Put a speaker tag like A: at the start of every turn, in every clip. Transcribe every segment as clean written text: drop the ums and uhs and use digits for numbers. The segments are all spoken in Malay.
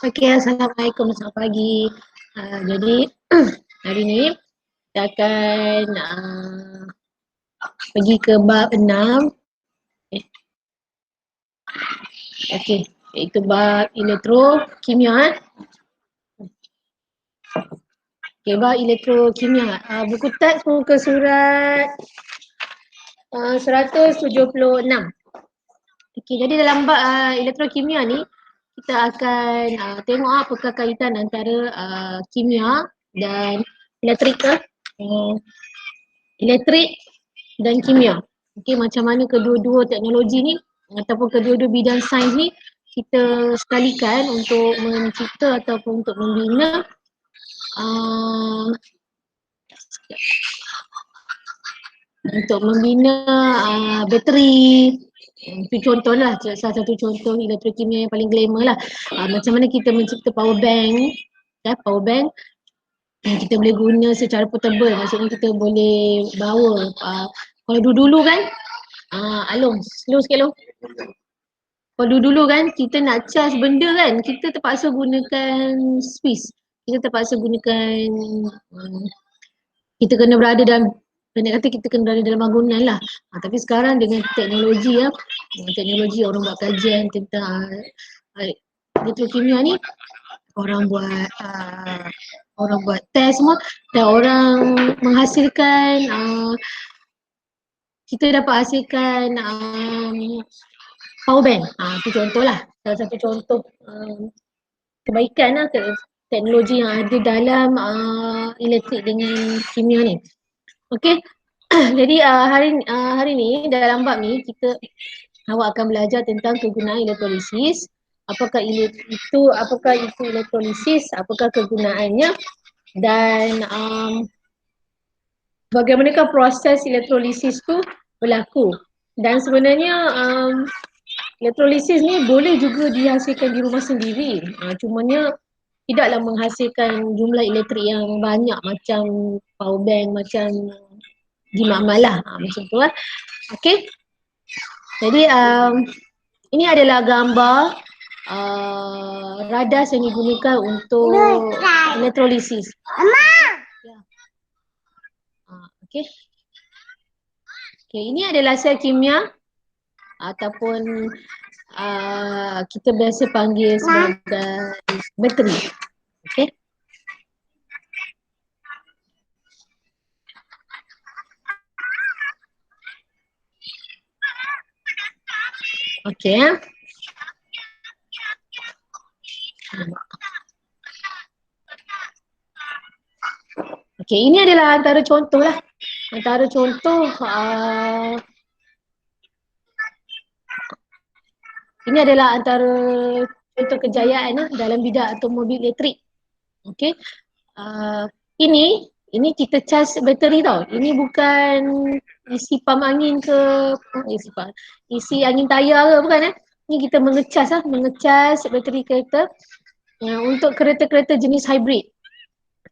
A: Okey, Assalamualaikum, selamat pagi. Jadi hari ni kita akan pergi ke bab 6. Okey, iaitu bab elektrokimia. Okey, bab elektrokimia. Buku teks muka surat 176. Okey, jadi dalam bab elektrokimia ni kita akan tengok apakah kaitan antara kimia dan elektrik elektrik dan kimia. Okey, macam mana kedua-dua teknologi ni ataupun kedua-dua bidang sains ni kita sekalikan untuk mencipta ataupun untuk membina bateri. Itu contohlah, salah satu contoh elektrokimia yang paling glamour lah. Macam mana kita mencipta power bank, power bank kita boleh guna secara portable, maksudnya kita boleh bawa. Kalau dulu-dulu kan, Along, slow sikit Along. Kalau dulu kan kita nak charge benda kan, kita terpaksa gunakan Swiss. Kita terpaksa gunakan, kita kena berada dalam, pendek kata kita kena berada dalam bangunan lah. Tapi sekarang dengan teknologi teknologi orang buat kajian tentang elektrokimia ni, orang buat test semua dan orang menghasilkan, kita dapat hasilkan power bank. Itu contoh lah, salah satu contoh kebaikan lah teknologi yang ada dalam elektrik dengan kimia ni. Okey. Jadi hari ni dalam bab ni awak akan belajar tentang kegunaan elektrolisis. Apakah itu elektrolisis, apakah kegunaannya dan bagaimanakah proses elektrolisis tu berlaku. Dan sebenarnya elektrolisis ni boleh juga dihasilkan di rumah sendiri. Cumanya tidaklah menghasilkan jumlah elektrik yang banyak macam power bank, macam di makmal lah, macam tu lah. Okey. Jadi ini adalah gambar radas yang digunakan untuk elektrolisis. Okey. Okey, ini adalah sel kimia ataupun kita biasa panggil sebagai bateri. Okey. Okey. Okey, ini adalah antara contoh lah. Antara contoh ini adalah antara contoh kejayaan dalam bidang automobil elektrik. Okey. Ini kita cas bateri tau. Ini bukan isi pam angin ke isi angin tayar ke, bukan Ini kita mengecas bateri kereta untuk kereta-kereta jenis hybrid.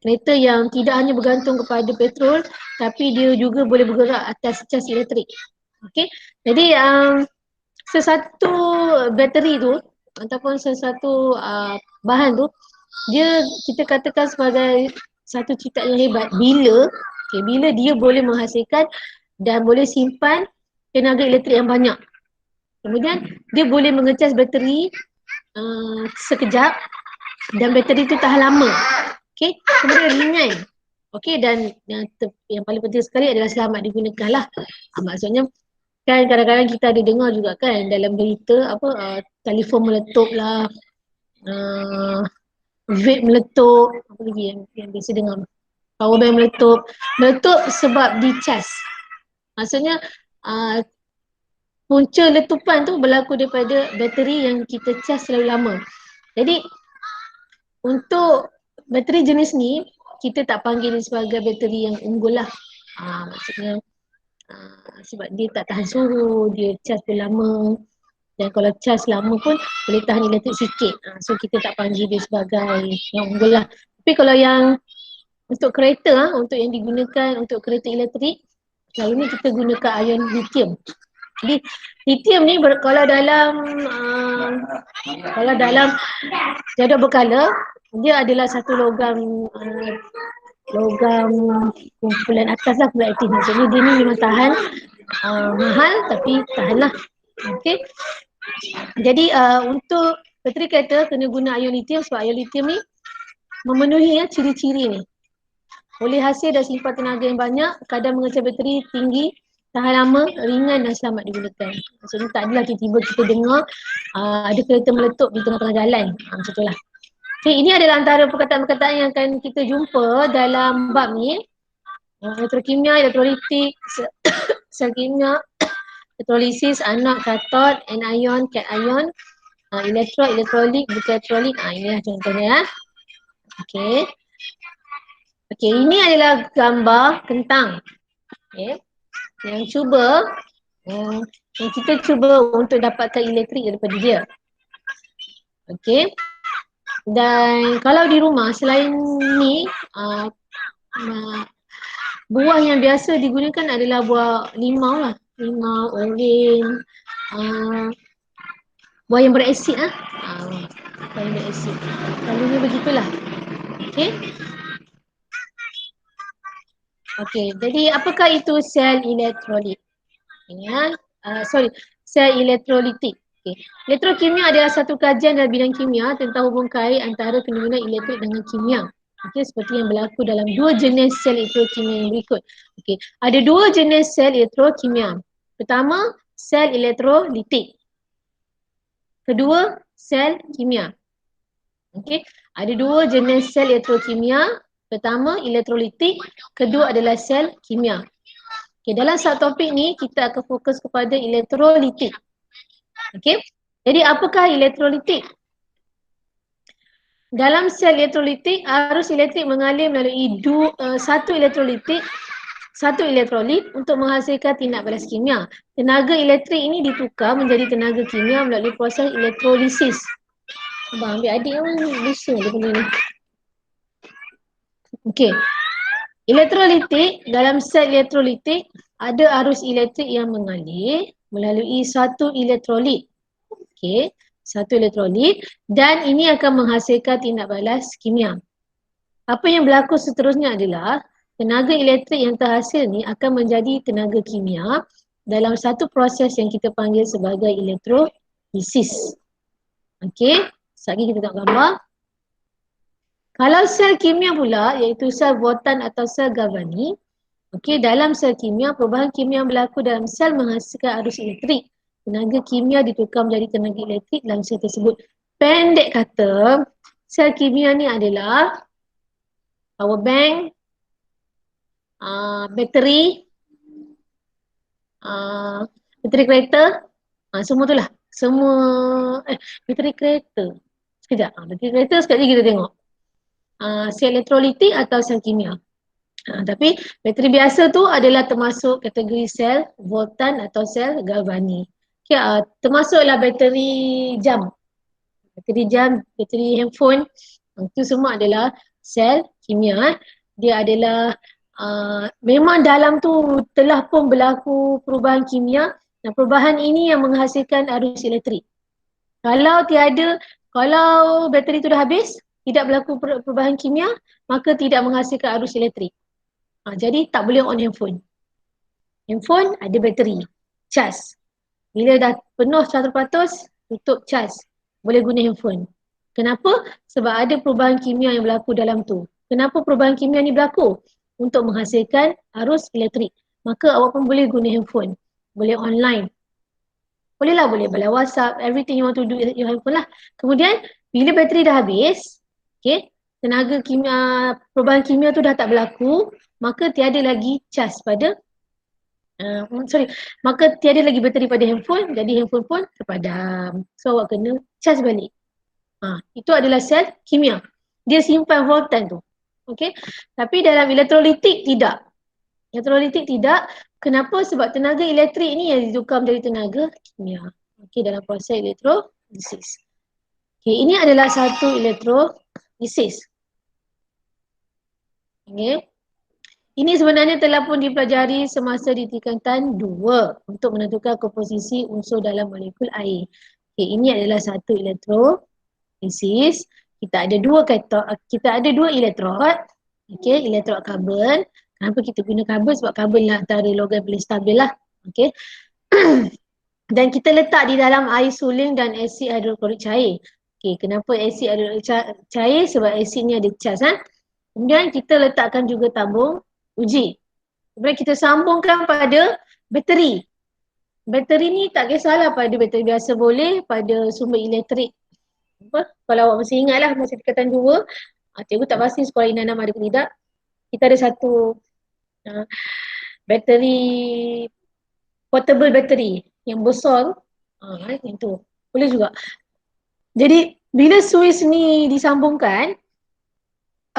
A: Kereta yang tidak hanya bergantung kepada petrol tapi dia juga boleh bergerak atas cas elektrik. Okey. Jadi sesuatu bateri tu ataupun sesuatu bahan tu kita katakan sebagai satu ciptaan yang hebat bila dia boleh menghasilkan dan boleh simpan tenaga elektrik yang banyak. Kemudian dia boleh mengecas bateri sekejap dan bateri tu tahan lama. Okey, kemudian ringan. Okey, dan yang paling penting sekali adalah selamat digunakan lah. Maksudnya kan kadang-kadang kita ada dengar juga kan dalam berita telefon meletup lah, vape meletup, apa lagi yang biasa dengar, power bank meletup sebab dicas. Maksudnya punca letupan tu berlaku daripada bateri yang kita cas terlalu lama. Jadi untuk bateri jenis ni kita tak panggil sebagai bateri yang unggul lah. Maksudnya sebab dia tak tahan suhu, dia cas pun lama. Dan kalau cas lama pun boleh tahan elektrik sikit. So kita tak panggil dia sebagai yang unggul lah. Tapi kalau yang untuk kereta, untuk yang digunakan untuk kereta elektrik, selalunya kita gunakan ion lithium. Jadi lithium ni kalau dalam jadual berkala dia adalah satu logam kumpulan atas lah pula aktif. Jadi dia ni memang tahan, mahal tapi tahan lah. Okey. Jadi untuk bateri kereta kena guna ion lithium sebab ion lithium ni memenuhi ciri-ciri ni. Boleh hasil dan simpan tenaga yang banyak, kadar mengecas bateri tinggi, tahan lama, ringan dan selamat digunakan. Maksudnya tak adalah tiba-tiba kita dengar ada kereta meletup di tengah-tengah jalan. Macam itulah. Okay, ini adalah antara perkataan-perkataan yang akan kita jumpa dalam bab ni. Elektrokimia, elektrolitik, sel kimia, elektrolisis, anode, katod, anion, cation, elektrod, elektrolit, bukan elektrolit. Inilah contohnya. Okey. Okey, ini adalah gambar kentang. Okey. Yang kita cuba untuk dapatkan elektrik daripada dia. Okey. Dan kalau di rumah selain ni buah yang biasa digunakan adalah buah limau lah. Limau, oren, buah yang berasid lah. Buah yang berasid. Selalunya begitulah. Okey. Okey, jadi apakah itu sel elektrolit? Sel elektrolitik. Okay. Elektrokimia adalah satu kajian dalam bidang kimia tentang hubungan kait antara fenomena elektrik dengan kimia. Okay, seperti yang berlaku dalam dua jenis sel elektrokimia yang berikut. Okay. Ada dua jenis sel elektrokimia. Pertama, sel elektrolitik. Kedua, sel kimia. Okay. Ada dua jenis sel elektrokimia. Pertama, elektrolitik. Kedua adalah sel kimia. Okay, dalam subtopik ni kita akan fokus kepada elektrolitik. Okey. Jadi apakah elektrolitik? Dalam sel elektrolitik, arus elektrik mengalir melalui satu elektrolit untuk menghasilkan tindak balas kimia. Tenaga elektrik ini ditukar menjadi tenaga kimia melalui proses elektrolisis. Abang ambil adik orang bising dia punya ni. Okey. Elektrolitik, dalam sel elektrolitik ada arus elektrik yang mengalir melalui satu elektrolit. Okey, satu elektrolit dan ini akan menghasilkan tindak balas kimia. Apa yang berlaku seterusnya adalah tenaga elektrik yang terhasil ni akan menjadi tenaga kimia dalam satu proses yang kita panggil sebagai elektrolisis. Okey, sekejap lagi kita tengok gambar. Kalau sel kimia pula iaitu sel Voltan atau sel galvani, okey, dalam sel kimia perubahan kimia yang berlaku dalam sel menghasilkan arus elektrik. Tenaga kimia ditukar menjadi tenaga elektrik dalam sel tersebut. Pendek kata, sel kimia ni adalah power bank, bateri, bateri kereta, semua tu lah. Bateri kereta. Sekejap, bateri kereta sekejap lagi kita tengok. Sel elektrolitik atau sel kimia. Tapi bateri biasa tu adalah termasuk kategori sel Voltan atau sel galvani. Okay, termasuklah bateri jam, bateri handphone, itu semua adalah sel kimia. Dia adalah memang dalam tu telah pun berlaku perubahan kimia dan perubahan ini yang menghasilkan arus elektrik. Kalau bateri tu dah habis, tidak berlaku perubahan kimia, maka tidak menghasilkan arus elektrik. Jadi tak boleh on handphone. Handphone ada bateri, cas. Bila dah penuh 100%, tutup cas. Boleh guna handphone. Kenapa? Sebab ada perubahan kimia yang berlaku dalam tu. Kenapa perubahan kimia ni berlaku? Untuk menghasilkan arus elektrik. Maka awak pun boleh guna handphone. Boleh online. Boleh balik WhatsApp, everything you want to do with your handphone lah. Kemudian, bila bateri dah habis, okay, tenaga kimia, perubahan kimia tu dah tak berlaku, maka tiada lagi cas pada maka tiada lagi bateri pada handphone, jadi handphone pun terpadam. So awak kena cas balik. Itu adalah sel kimia. Dia simpan voltan tu. Okey. Tapi dalam elektrolitik tidak. Elektrolitik tidak. Kenapa? Sebab tenaga elektrik ni yang ditukar menjadi tenaga kimia. Okey, dalam proses elektrolisis. Okey, ini adalah satu elektrolisis. Okey. Ini sebenarnya telah pun dipelajari semasa di tingkatan 2 untuk menentukan komposisi unsur dalam molekul air. Okay, ini adalah satu elektrolisis. Kita ada dua elektrod. Okay, elektrod karbon. Kenapa kita guna karbon? Sebab karbon lah antara logam paling stabil lah. Okay. Dan kita letak di dalam air suling dan asid hidroklorik cair. Okay, kenapa asid hidroklorik cair? Sebab asid ni ada cas. Kemudian kita letakkan juga tabung uji. Kemudian kita sambungkan pada bateri. Bateri ni tak kisahlah pada bateri biasa boleh, pada sumber elektrik. Kalau awak masih ingat lah masa tingkatan 2, cikgu tak pasti sekolah Inanam ada ke tidak. Kita ada satu bateri, portable bateri yang besar. Yang tu. Boleh juga. Jadi bila suis ni disambungkan,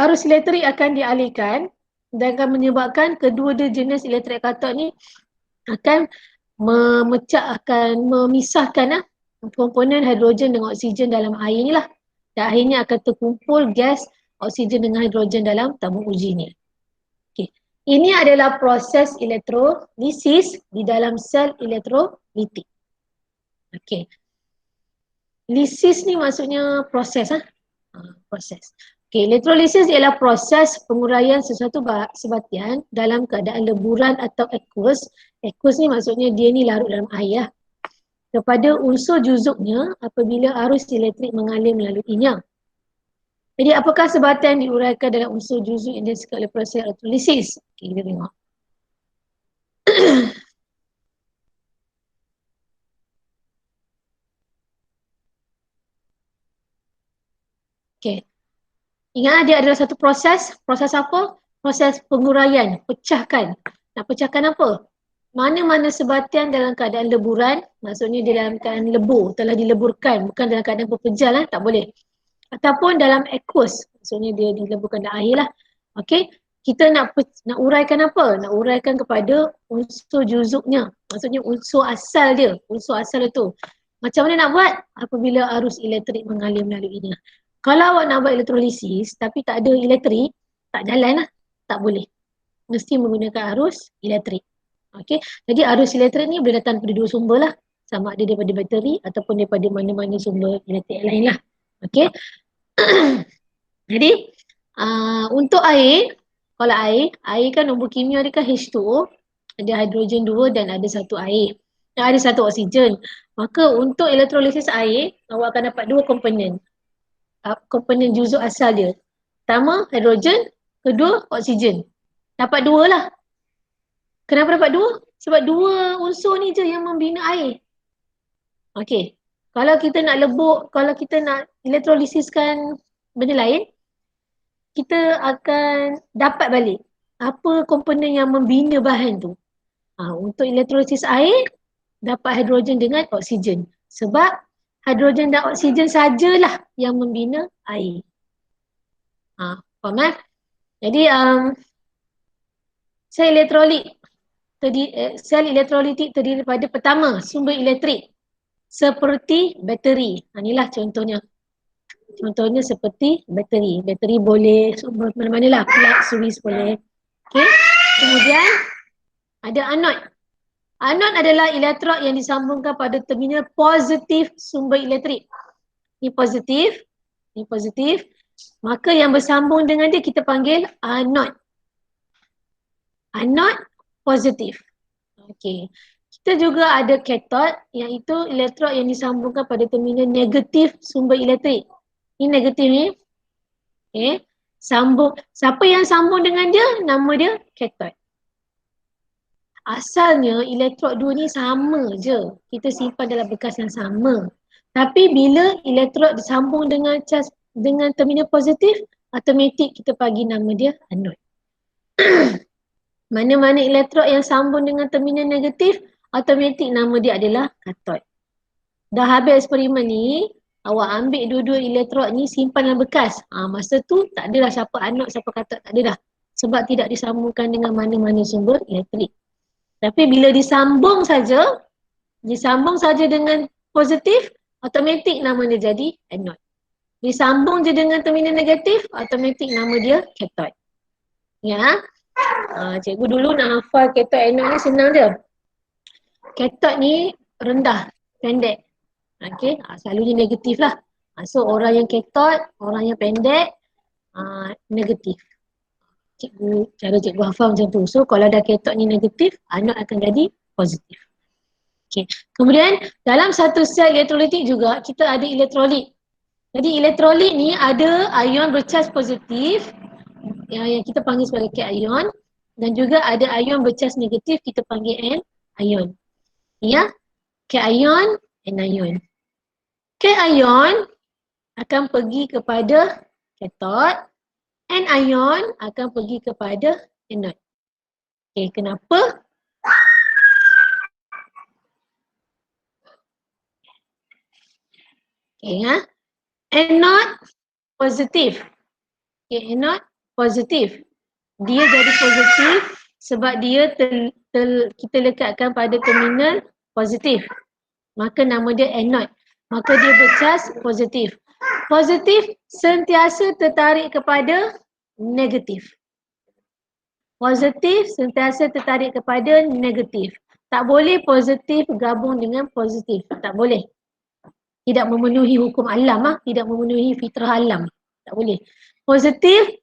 A: arus elektrik akan dialihkan dan akan menyebabkan kedua jenis elektrik katod ni akan memisahkan komponen hidrogen dengan oksigen dalam air ni lah. Dan akhirnya akan terkumpul gas oksigen dengan hidrogen dalam tabung uji ni. Okay. Ini adalah proses elektrolisis di dalam sel elektrolitik. Okay. Lisis ni maksudnya proses. Proses. Okay, elektrolisis ialah proses penguraian sesuatu sebatian dalam keadaan leburan atau aqueous. Aqueous ni maksudnya dia ni larut dalam air lah. Kepada unsur juzuknya apabila arus elektrik mengalir melaluinya. Jadi apakah sebatian diuraikan dalam unsur juzuk yang disebut oleh proses elektrolisis? Okay, kita tengok. Okay. Ingat dia adalah satu proses. Proses apa? Proses penguraian, pecahkan. Nak pecahkan apa? Mana-mana sebatian dalam keadaan leburan, maksudnya dalam keadaan lebur, telah dileburkan, bukan dalam keadaan berpejal tak boleh. Ataupun dalam aqueous, maksudnya dia dileburkan dalam air lah. Okey, kita nak uraikan apa? Nak uraikan kepada unsur juzuknya, maksudnya unsur asal dia, unsur asal itu. Macam mana nak buat? Apabila arus elektrik mengalir melaluinya. Kalau awak nak buat elektrolisis tapi tak ada elektrik, tak jalan lah, tak boleh. Mesti menggunakan arus elektrik. Okey, jadi arus elektrik ni boleh datang daripada dua sumber lah. Sama ada daripada bateri ataupun daripada mana-mana sumber elektrik lain lah. Okey. Jadi untuk air, kalau air kan nombor kimia dia kan H2O, ada hidrogen 2 dan ada satu air. Dan ada satu oksigen. Maka untuk elektrolisis air, awak akan dapat dua komponen. Komponen juzuk asal dia. Pertama, hidrogen. Kedua, oksigen. Dapat dua lah. Kenapa dapat dua? Sebab dua unsur ni je yang membina air. Okey. Kalau kita nak elektrolisiskan benda lain, kita akan dapat balik apa komponen yang membina bahan tu. Untuk elektrolisis air, dapat hidrogen dengan oksigen. Sebab hidrogen dan oksigen sajalah yang membina air. Faham kan? Jadi sel elektrolitik terdiri daripada pertama, sumber elektrik seperti bateri. Inilah contohnya. Contohnya seperti bateri. Bateri boleh mana-mana lah, flat, suis boleh. Okay. Kemudian ada anod. Anod adalah elektrod yang disambungkan pada terminal positif sumber elektrik. Ini positif. Ini positif. Maka yang bersambung dengan dia kita panggil anod. Anod positif. Okey. Kita juga ada katod, iaitu elektrod yang disambungkan pada terminal negatif sumber elektrik. Ini negatif ni. Okay. Sambung. Siapa yang sambung dengan dia? Nama dia katod. Asalnya elektrod dua ni sama je. Kita simpan dalam bekas yang sama. Tapi bila elektrod disambung dengan terminal positif, automatik kita bagi nama dia anod. Mana-mana elektrod yang sambung dengan terminal negatif, automatik nama dia adalah katod. Dah habis eksperimen ni, awak ambil dua-dua elektrod ni simpan dalam bekas. Masa tu tak adalah siapa anod, siapa katod, tak ada dah. Sebab tidak disambungkan dengan mana-mana sumber elektrik. Tapi bila disambung saja dengan positif, automatik nama dia jadi anod. Disambung je dengan terminal negatif, automatik nama dia katod. Ya. Cikgu dulu nak hafal katot anod ni senang je. Katot ni rendah, pendek. Okey, selalunya negatif lah. So orang yang katot, orang yang pendek, negatif. Cara cikgu hafal macam tu. So kalau dah katot ni negatif, anod akan jadi positif. Okay. Kemudian dalam satu sel elektrolitik juga kita ada elektrolit. Jadi elektrolit ni ada ion bercas positif yang kita panggil sebagai cation dan juga ada ion bercas negatif kita panggil anion. Ya, cation, anion. Cation akan pergi kepada katot, anion akan pergi kepada anod. Okay, kenapa? Okay, anod positif. Okay, anod positif. Dia jadi positif sebab dia kita lekatkan pada terminal positif. Maka nama dia anod. Maka dia bercas positif. Positif sentiasa tertarik kepada negatif. Positif sentiasa tertarik kepada negatif. Tak boleh positif gabung dengan positif. Tak boleh. Tidak memenuhi hukum alam, tidak memenuhi fitrah alam. Tak boleh. Positif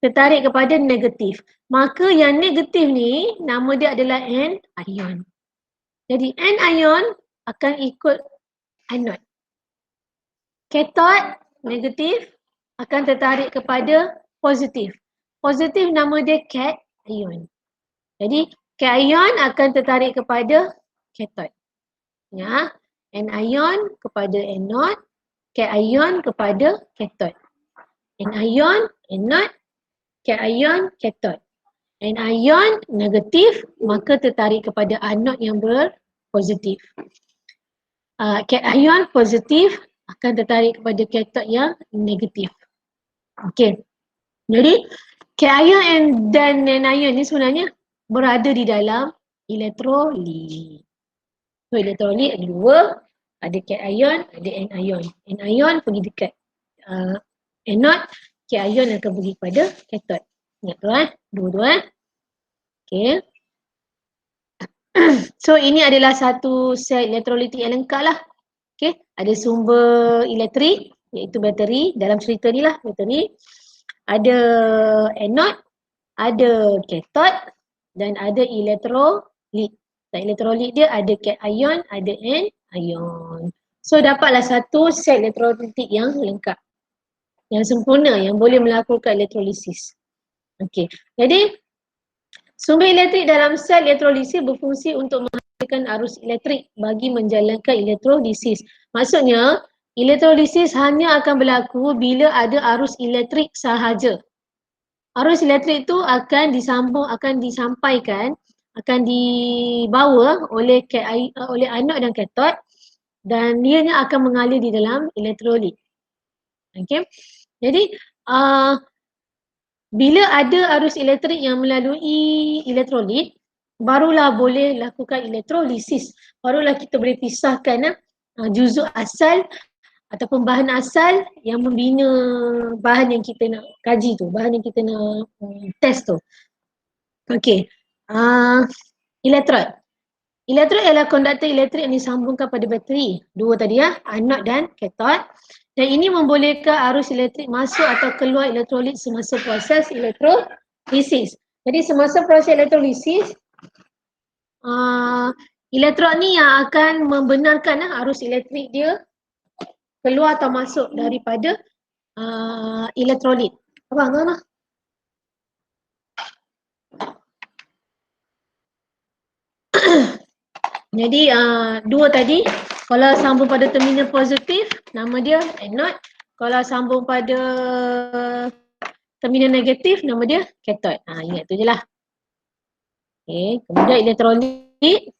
A: tertarik kepada negatif. Maka yang negatif ni nama dia adalah anion. Jadi anion akan ikut anod. Katot negatif akan tertarik kepada positif. Positif nama dia cation. Jadi cation akan tertarik kepada katot. Ya, anion kepada anod, cation kepada katot. Anion, anod, cation, katot. Anion negatif maka tertarik kepada anod yang berpositif. Cation positif akan tertarik kepada katot yang negatif. Okey. Jadi cation dan anion ni sebenarnya berada di dalam elektrolit. So elektrolit ada dua, ada cation, ada anion. Anion pergi dekat anod, cation akan pergi kepada katot. Ingat tu dua-dua Okay. So ini adalah satu sel elektrolitik yang lengkap lah. Okay. Ada sumber elektrik iaitu bateri. Dalam cerita ni lah bateri. Ada anod, ada katot dan ada elektrolit. Dan elektrolit dia ada cation, ada anion. So dapatlah satu sel elektrolitik yang lengkap. Yang sempurna, yang boleh melakukan elektrolisis. Okay. Jadi sumber elektrik dalam sel elektrolisis berfungsi untuk menghasilkan arus elektrik bagi menjalankan elektrolisis. Maksudnya, elektrolisis hanya akan berlaku bila ada arus elektrik sahaja. Arus elektrik itu akan disampaikan, akan dibawa oleh anod dan katot dan ianya akan mengalir di dalam elektrolit. Okey. Jadi, bila ada arus elektrik yang melalui elektrolit, barulah boleh lakukan elektrolisis. Barulah kita boleh pisahkan juzuk asal ataupun bahan asal yang membina bahan yang kita nak kaji tu, bahan yang kita nak test tu. Okey. Elektrod. Elektrod ialah konduktor elektrik yang disambungkan pada bateri. Dua tadi anod dan katot. Dan ini membolehkan arus elektrik masuk atau keluar elektrolit semasa proses elektrolisis. Jadi semasa proses elektrolisis, elektrod ni yang akan membenarkan arus elektrik dia keluar atau masuk daripada elektrolit. Abang, mana? Jadi dua tadi, kalau sambung pada terminal positif, nama dia anod. Kalau sambung pada terminal negatif, nama dia katot. Ingat tu je lah. Okay. Kemudian elektrolit.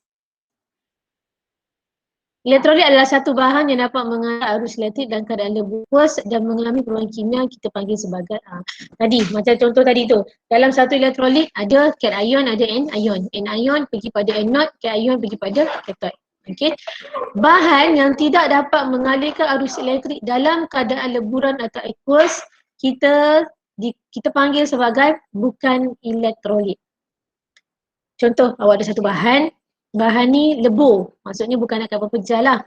A: Elektrolit adalah satu bahan yang dapat mengalir arus elektrik dalam keadaan lebus dan mengalami perubahan kimia kita panggil sebagai tadi, macam contoh tadi tu. Dalam satu elektrolit ada cation, ada anion. Anion pergi pada anod, cation pergi pada katot. Okey. Bahan yang tidak dapat mengalirkan arus elektrik dalam keadaan leburan atau aqueous, kita kita panggil sebagai bukan elektrolit. Contoh, awak ada satu bahan ni lebur, maksudnya bukan akan berpecah lah.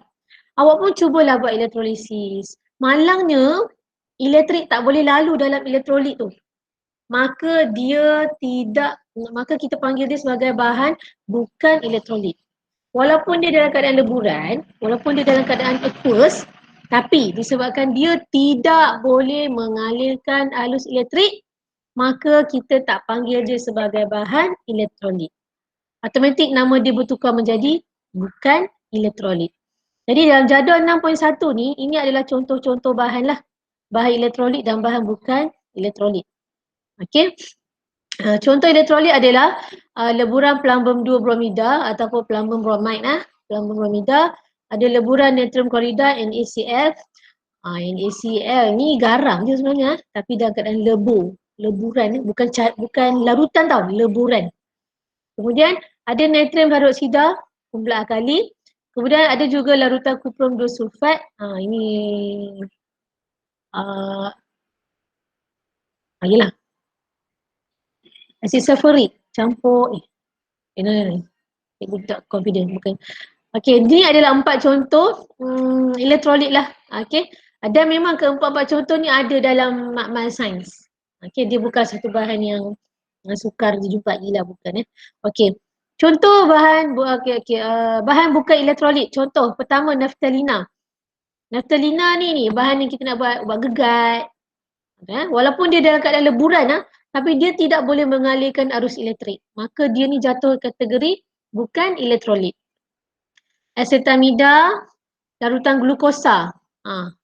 A: Awak pun cubalah buat elektrolisis. Malangnya, elektrik tak boleh lalu dalam elektrolit tu. Maka kita panggil dia sebagai bahan bukan elektrolit. Walaupun dia dalam keadaan leburan, walaupun dia dalam keadaan aqueous, tapi disebabkan dia tidak boleh mengalirkan arus elektrik, maka kita tak panggil dia sebagai bahan elektrolit. Automatik nama dia bertukar menjadi bukan elektrolit. Jadi dalam jadual 6.1 ni, ini adalah contoh-contoh bahan lah. Bahan elektrolit dan bahan bukan elektrolit. Okey. Contoh elektrolit adalah leburan plumbum 2 bromida ataupun plumbum bromide. Plumbum bromida, ada leburan natrium klorida NaCl. NaCl ni garam je sebenarnya, tapi dalam keadaan leburan, bukan larutan tau, leburan. Kemudian ada natrium hidroksida, kumpulan alkali. Kemudian ada juga larutan kuprum 2 sulfat. Ini yelah, asid sulfurik campur cikgu tak confident, bukan. Okey, ini adalah 4 contoh elektrolit lah. Okey, dan memang keempat-empat contoh ni ada dalam makmal sains. Okey, dia bukan satu bahan yang sukar dijumpai lah, bukan. Okey, contoh bahan bahan bukan elektrolit. Contoh pertama, naftalina. Naftalina ni bahan yang kita nak buat gegat. Walaupun dia dalam keadaan leburan, tapi dia tidak boleh mengalirkan arus elektrik. Maka dia ni jatuh kategori bukan elektrolit. Asetamida, larutan glukosa.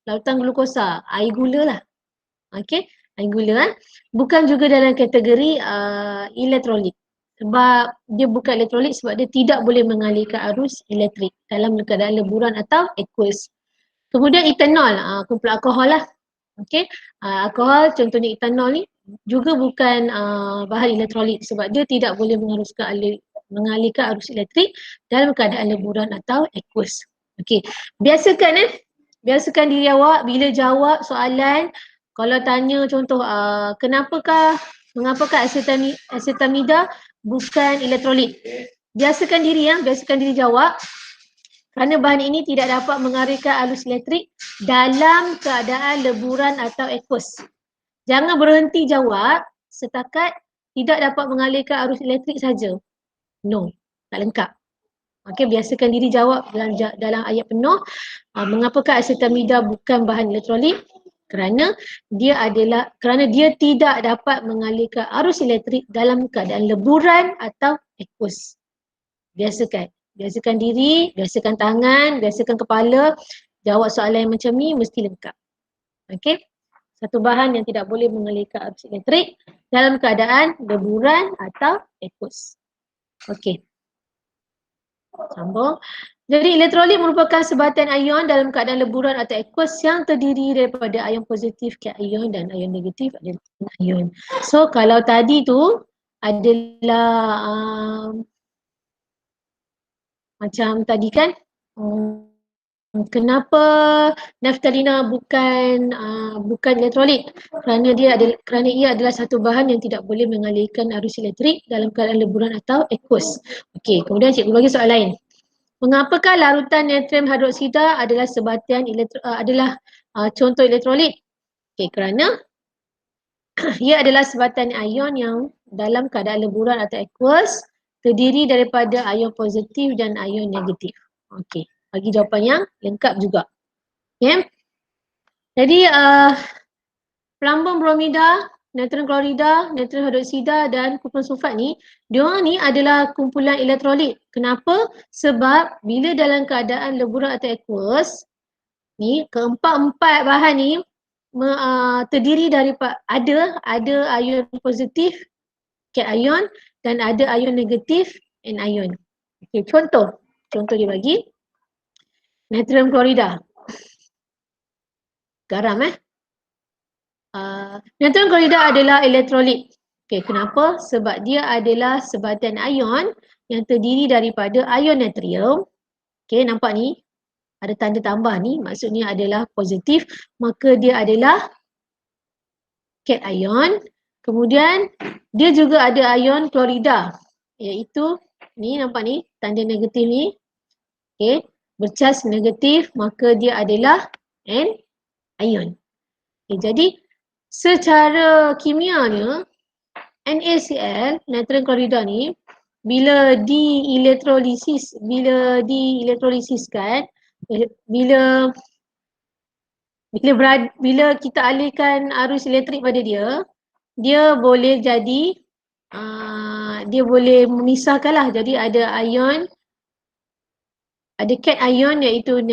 A: Larutan glukosa, air gula lah. Okey, air gula. Bukan juga dalam kategori elektrolit. Sebab dia bukan elektrolit sebab dia tidak boleh mengalirkan arus elektrik dalam keadaan leburan atau aqueous. Kemudian etanol, kumpulan alkohol lah. Okey, alkohol contohnya etanol ni juga bukan bahan elektrolit sebab dia tidak boleh mengalirkan arus elektrik dalam keadaan leburan atau aqueous. Okey, biasakan diri awak bila jawab soalan, kalau tanya contoh mengapakah asetamida bukan elektrolit. Biasakan diri jawab kerana bahan ini tidak dapat mengalirkan arus elektrik dalam keadaan leburan atau aqueous. Jangan berhenti jawab setakat tidak dapat mengalirkan arus elektrik saja. No, tak lengkap. Okey, biasakan diri jawab dalam ayat penuh. Mengapakah asetamida bukan bahan elektrolit? Kerana dia tidak dapat mengalirkan arus elektrik dalam keadaan leburan atau aqueous. Biasakan diri, biasakan tangan, biasakan kepala. Jawab soalan yang macam ni mesti lengkap. Okey. Satu bahan yang tidak boleh mengalirkan arus elektrik dalam keadaan leburan atau aqueous. Okey. Sambung. Jadi elektrolit merupakan sebatan ion dalam keadaan leburan atau aqueous yang terdiri daripada ion positif cation dan ion negatif adalah anion. So kalau tadi tu adalah macam tadi kan, kenapa naftalina bukan elektrolit? Kerana ia adalah satu bahan yang tidak boleh mengalirkan arus elektrik dalam keadaan leburan atau aqueous. Okey, kemudian cikgu bagi soalan lain. Mengapakah larutan natrium hidroksida adalah contoh elektrolit? Okey, kerana ia adalah sebatan ion yang dalam keadaan leburan atau aqueous terdiri daripada ion positif dan ion negatif. Okey, bagi jawapan yang lengkap juga. Okay. Jadi plumbum bromida, natrium klorida, natrium hidroksida dan kuprum sulfat ni, diorang ni adalah kumpulan elektrolit. Kenapa? Sebab bila dalam keadaan leburan atau aqueous ni, keempat-empat bahan ni terdiri daripada ada ion positif cation dan ada ion negatif anion. Okey, contoh dia bagi natrium klorida. Garam natrium klorida adalah elektrolit. Okey, kenapa? Sebab dia adalah sebatan ion yang terdiri daripada ion natrium. Okey, nampak ni ada tanda tambah ni, maksudnya adalah positif, maka dia adalah cation. Kemudian dia juga ada ion klorida, iaitu ni nampak ni tanda negatif ni. Okey, bercas negatif maka dia adalah anion. Okay, jadi secara kimianya NaCl, natrium klorida ni bila dielektrolisis, bila kita alihkan arus elektrik pada dia, dia boleh jadi dia boleh memisahkanlah. Jadi ada ion, ada cation iaitu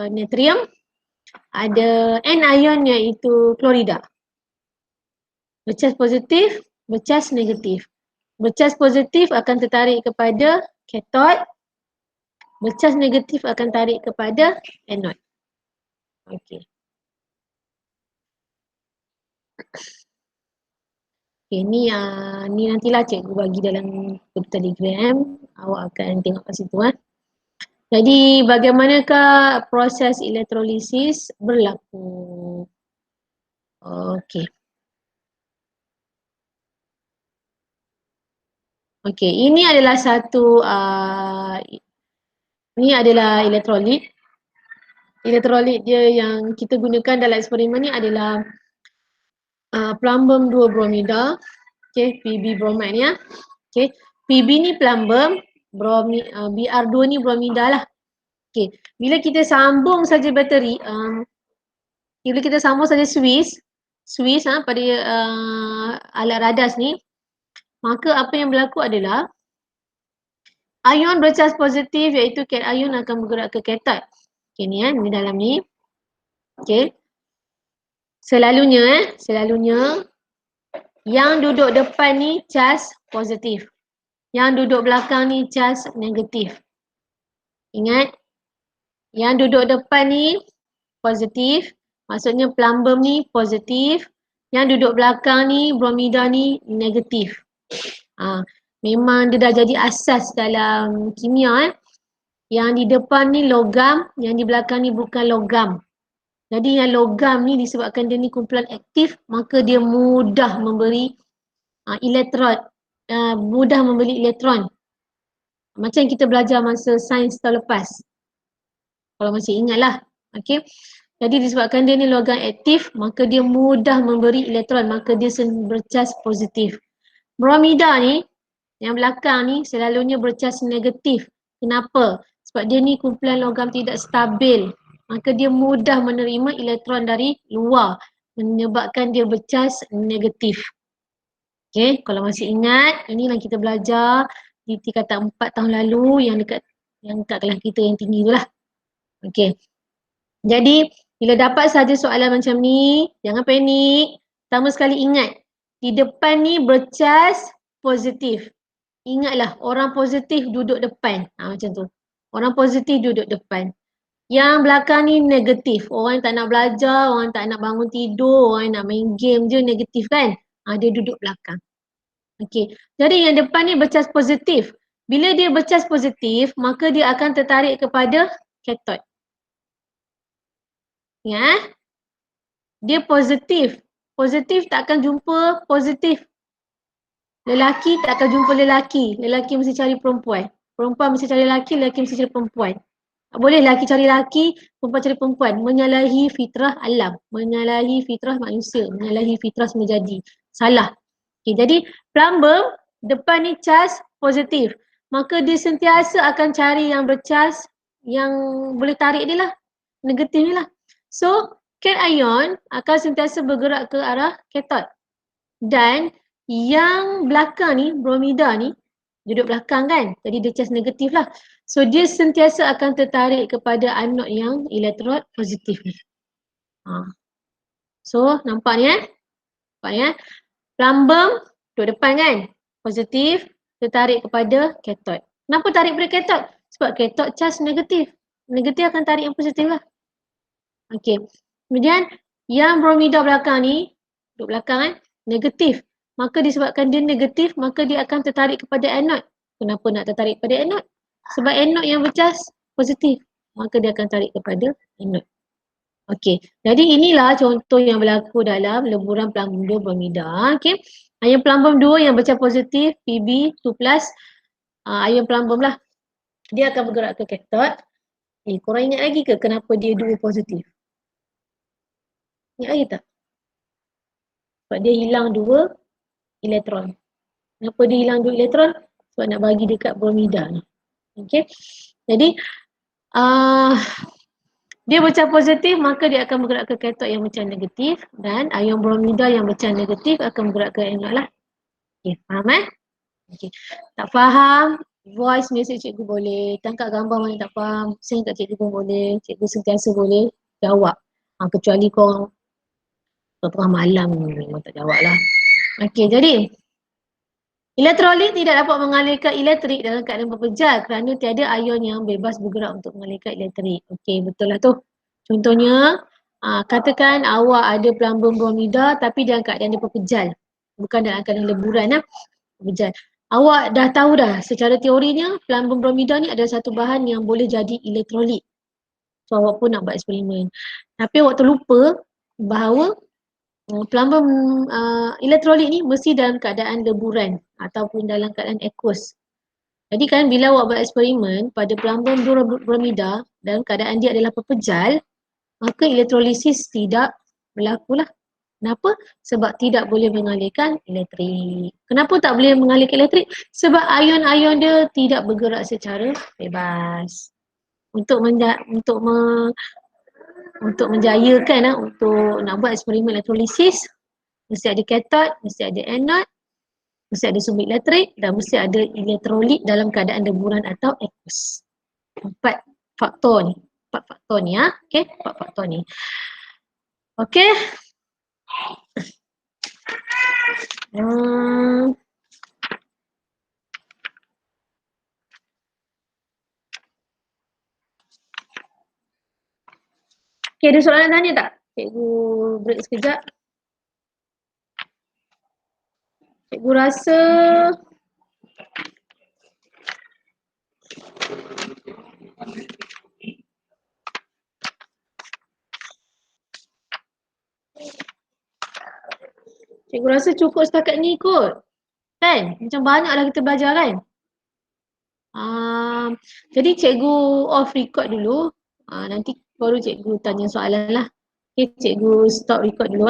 A: natrium, ada anion iaitu klorida. Bercas positif, bercas negatif. Bercas positif akan tertarik kepada katod, bercas negatif akan tarik kepada anod. Okey. Okay, ni nantilah cikgu bagi dalam Telegram. Awak akan tengok kat situ. Jadi bagaimanakah proses elektrolisis berlaku? Okey. Okey, ini adalah satu ini adalah elektrolit. Elektrolit dia yang kita gunakan dalam eksperimen ni adalah plumbum 2 bromida. Okey, Pb bromide ya. Okey, Pb ni plumbum, Br2 ni bromida lah. Okey, bila kita sambung saja bateri, bila kita sambung saja Swiss pada alat radas ni, maka apa yang berlaku adalah ion bercas positif iaitu cation akan bergerak ke katod. Okey ni ni dalam ni. Okey. Selalunya yang duduk depan ni cas positif. Yang duduk belakang ni cas negatif. Ingat, yang duduk depan ni positif, maksudnya plumbum ni positif. Yang duduk belakang ni bromida ni negatif. Memang dia dah jadi asas dalam kimia. Yang di depan ni logam, yang di belakang ni bukan logam. Jadi yang logam ni disebabkan dia ni kumpulan aktif, maka dia mudah memberi elektron, mudah memberi elektron. Macam kita belajar masa sains tahun lepas. Kalau masih ingat lah. Okay. Jadi disebabkan dia ni logam aktif, maka dia mudah memberi elektron, maka dia bercas positif. Bromida ni, yang belakang ni selalunya bercas negatif. Kenapa? Sebab dia ni kumpulan logam tidak stabil. Maka dia mudah menerima elektron dari luar. Menyebabkan dia bercas negatif. Okay, kalau masih ingat, inilah kita belajar di tingkatan 4 tahun lalu yang dekat kelas kita yang tinggi tu lah. Okay. Jadi, bila dapat saja soalan macam ni, jangan panik. Pertama sekali ingat, di depan ni bercas positif. Ingatlah, orang positif duduk depan. Macam tu. Orang positif duduk depan. Yang belakang ni negatif. Orang tak nak belajar, orang tak nak bangun tidur, orang nak main game je negatif kan. Dia duduk belakang. Okey. Jadi yang depan ni bercas positif. Bila dia bercas positif, maka dia akan tertarik kepada katod. Ya. Dia positif. Positif tak akan jumpa positif. Lelaki tak akan jumpa lelaki. Lelaki mesti cari perempuan. Perempuan mesti cari lelaki, lelaki mesti cari perempuan. Tak boleh lelaki cari lelaki, perempuan cari perempuan. Menyalahi fitrah alam. Menyalahi fitrah manusia. Menyalahi fitrah semua jadi. Salah. Okay, jadi plumbum depan ni cas positif. Maka dia sentiasa akan cari yang bercas yang boleh tarik dia lah. Negatif ni lah. So, cation akan sentiasa bergerak ke arah katod. Dan yang belakang ni, bromida ni, duduk belakang kan? Jadi dia cas negatif lah. So dia sentiasa akan tertarik kepada anod yang elektrod positif ni. So nampak ni Nampak ni plumbum duduk depan kan? Positif, tertarik kepada katod. Kenapa tarik kepada katod? Sebab katod cas negatif. Negatif akan tarik yang positif lah. Okey. Kemudian yang bromida belakang ni, duduk belakang kan? Negatif. Maka disebabkan dia negatif, maka dia akan tertarik kepada anod. Kenapa nak tertarik kepada anod? Sebab anod yang bercas positif. Maka dia akan tarik kepada anod. Okey, jadi inilah contoh yang berlaku dalam lemburan plumbum 2 bromida. Okey, ion plumbum 2 yang bercharge positif Pb2+, ion plumbum lah. Dia akan bergerak ke katot. Korang ingat lagi ke kenapa dia 2 positif? Ingat lagi tak? Sebab dia hilang 2 elektron. Kenapa dia hilang 2 elektron? Sebab nak bagi dekat bromida ni. Okey. Jadi dia bercharge positif, maka dia akan bergerak ke katot yang bercharge negatif, dan ion bromida yang bercharge negatif akan bergerak ke anode lah. Okay, faham Okay. Tak faham, voice message cikgu boleh, tangkap gambar mana tak faham, send kat cikgu pun boleh, cikgu sentiasa boleh jawab. Kecuali kau tengah malam memang tak jawab lah. Okay, jadi elektrolit tidak dapat mengalirkan elektrik dalam keadaan berpejal kerana tiada ion yang bebas bergerak untuk mengalirkan elektrik. Okey, betul lah tu. Contohnya, katakan awak ada plumbum bromida tapi dalam keadaan dia berpejal. Bukan dalam keadaan leburan lah. Berpejal. Awak dah tahu dah secara teorinya plumbum bromida ni adalah satu bahan yang boleh jadi elektrolit. So awak pun nak buat eksperimen. Tapi awak terlupa bahawa plumbum elektrolit ni mesti dalam keadaan leburan ataupun dalam keadaan aqueous. Jadi kan bila awak buat eksperimen pada plumbum bromida dalam keadaan dia adalah berpejal, maka elektrolisis tidak berlaku lah. Kenapa? Sebab tidak boleh mengalirkan elektrik. Kenapa tak boleh mengalirkan elektrik? Sebab ion-ion dia tidak bergerak secara bebas. Untuk menjayakan untuk nak buat eksperimen elektrolisis, mesti ada katot, mesti ada anode, mesti ada sumber elektrik dan mesti ada elektrolit dalam keadaan leburan atau aqueous. Empat faktor ni. Okey, empat faktor ni. Okey. Okey, ada soalan tanya tak? Cikgu break sekejap. Cikgu rasa cukup setakat ni kot. Kan? Macam banyak dah kita belajar kan? Jadi cikgu off record dulu. Nanti baru cikgu tanya soalan lah. Okay, cikgu stop record dulu